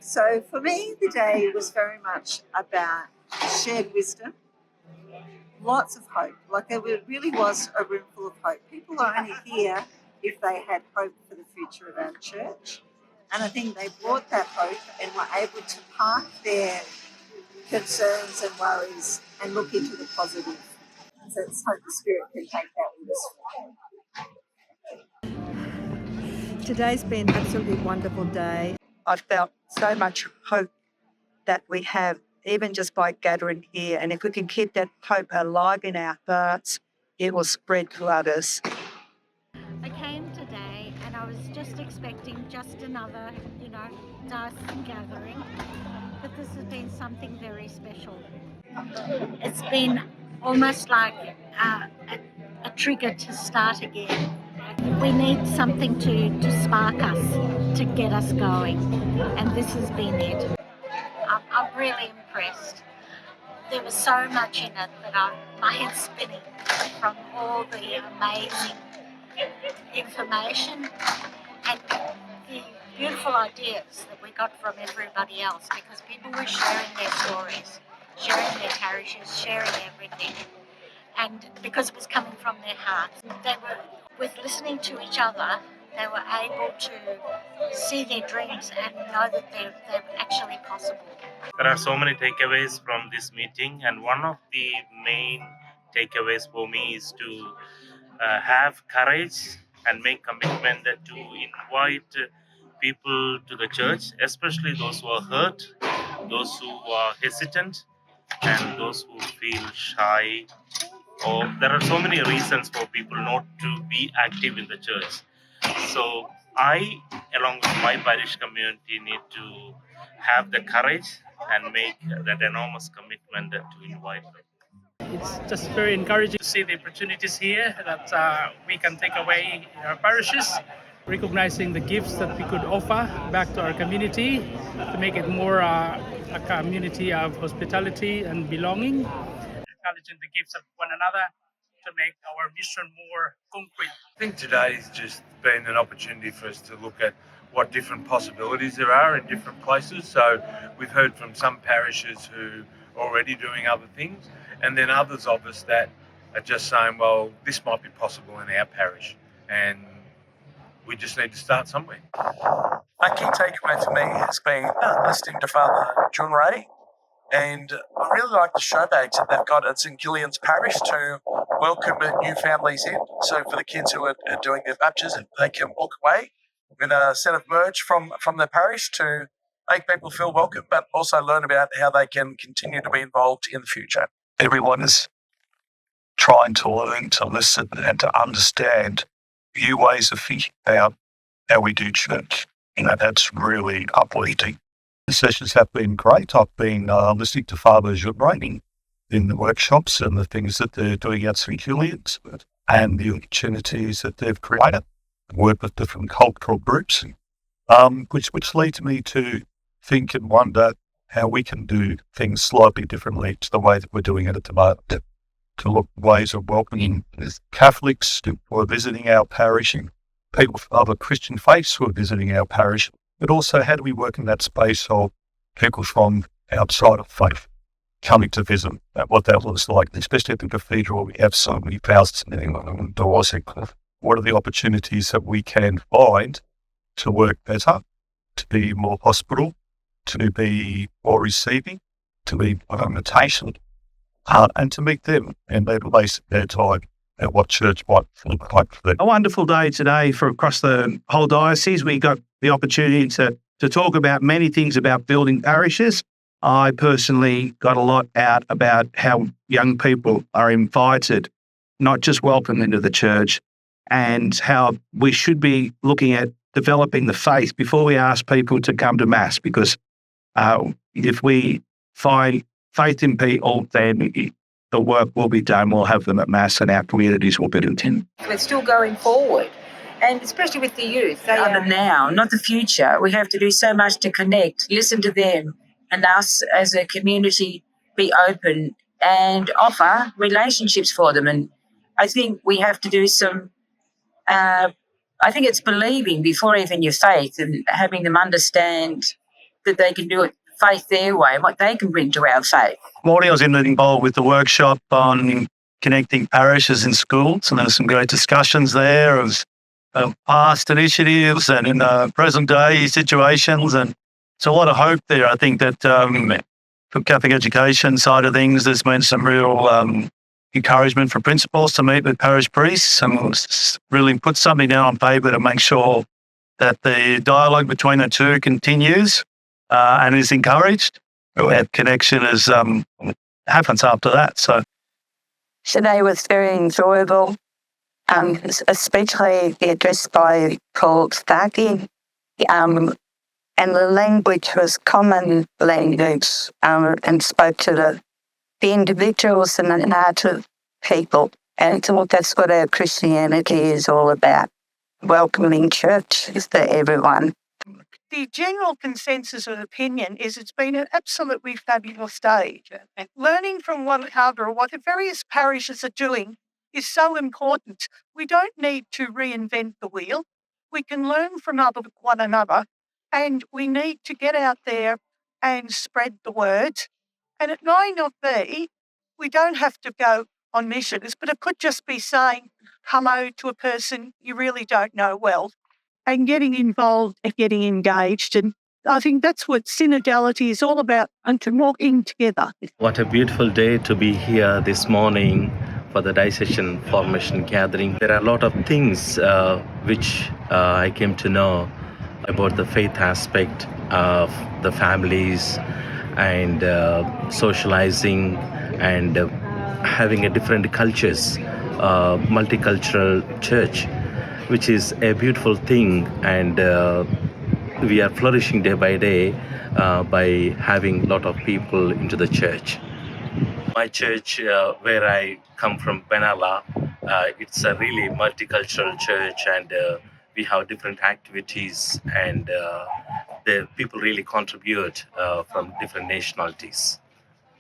So for me, the day was very much about shared wisdom, lots of hope. Like there really was a room full of hope. People are only here if they had hope for the future of our church. And I think they brought that hope and were able to park their concerns and worries and look into the positive. So let's hope the Spirit can take that with us. Today's been an absolutely wonderful day. I felt so much hope that we have, even just by gathering here. And if we can keep that hope alive in our hearts, it will spread to others. I came today and I was just expecting just another, Diocesan gathering, but this has been something very special. It's been almost like a trigger to start again. We need something to spark us, to get us going, and this has been it. I'm really impressed. There was so much in it that my head's spinning from all the amazing information and the beautiful ideas that we got from everybody else, because people were sharing their stories, sharing their parishes, sharing everything. And because it was coming from their hearts, with listening to each other, they were able to see their dreams and know that they're actually possible. There are so many takeaways from this meeting, and one of the main takeaways for me is to have courage and make commitment to invite people to the church, especially those who are hurt, those who are hesitant, and those who feel shy. Or there are so many reasons for people not to be active in the church. So I, along with my parish community, need to have the courage and make that enormous commitment to invite them. It's just very encouraging to see the opportunities here that we can take away in our parishes, recognizing the gifts that we could offer back to our community to make it more a community of hospitality and belonging, acknowledging the gifts of one another to make our mission more concrete. I think today's just been an opportunity for us to look at what different possibilities there are in different places. So we've heard from some parishes who are already doing other things, and then others of us that are just saying, well, this might be possible in our parish, and we just need to start somewhere. A key takeaway for me has been listening to Father John Ray, and I really like the show bags that they've got at St Gillian's Parish to welcome new families in. So for the kids who are doing their baptism, they can walk away with a set of merch from the parish to make people feel welcome, but also learn about how they can continue to be involved in the future. Everyone is trying to learn to listen and to understand new ways of thinking about how we do church. That's really uplifting. The sessions have been great. I've been listening to Father Jean in the workshops and the things that they're doing at St Julian's and the opportunities that they've created, work with different cultural groups, which leads me to think and wonder how we can do things slightly differently to the way that we're doing it at the moment, to look at ways of welcoming Catholics who are visiting our parish and people from other Christian faiths who are visiting our parish, but also how do we work in that space of people from outside of faith coming to visit, what that looks like, especially at the cathedral. We have so many thousands of people doors. What are the opportunities that we can find to work better, to be more hospitable, to be more receiving, to be more invitation, and to meet them and they waste their time at what church might look like for them. A wonderful day today for across the whole diocese. We got the opportunity to talk about many things about building parishes. I personally got a lot out about how young people are invited, not just welcomed into the church, and how we should be looking at developing the faith before we ask people to come to Mass, because if we find faith in people, then the work will be done. We'll have them at Mass and our communities will be content. We're still going forward, and especially with the youth. They are the now, not the future. We have to do so much to connect, listen to them, and us as a community be open and offer relationships for them. And I think we have to do some, I think it's believing before even your faith and having them understand that they can do it faith their way and what they can bring to our faith. Morning, I was involved with the workshop on connecting parishes in schools, and there were some great discussions there of past initiatives and in present day situations, and it's a lot of hope there. I think that from Catholic education side of things, there's been some real encouragement for principals to meet with parish priests and really put something down on paper to make sure that the dialogue between the two continues and is encouraged. That connection is happens after that. So Today was very enjoyable, especially the address by Paul Starkey. And the language was common language and spoke to the individuals and the heart of people. And so that's what our Christianity is all about, welcoming church for everyone. The general consensus of opinion is it's been an absolutely fabulous day. And learning from one another what the various parishes are doing is so important. We don't need to reinvent the wheel. We can learn from one another, and we need to get out there and spread the word. And it may not be, we don't have to go on missions, but it could just be saying hello to a person you really don't know well and getting involved and getting engaged. And I think that's what synodality is all about, and to walking together. What a beautiful day to be here this morning for the Diocesan Formation Gathering. There are a lot of things which I came to know about the faith aspect of the families and socializing and having a different cultures, multicultural church, which is a beautiful thing, and we are flourishing day by day by having a lot of people into the church. My church, where I come from, Benalla, it's a really multicultural church, and we have different activities, and the people really contribute from different nationalities.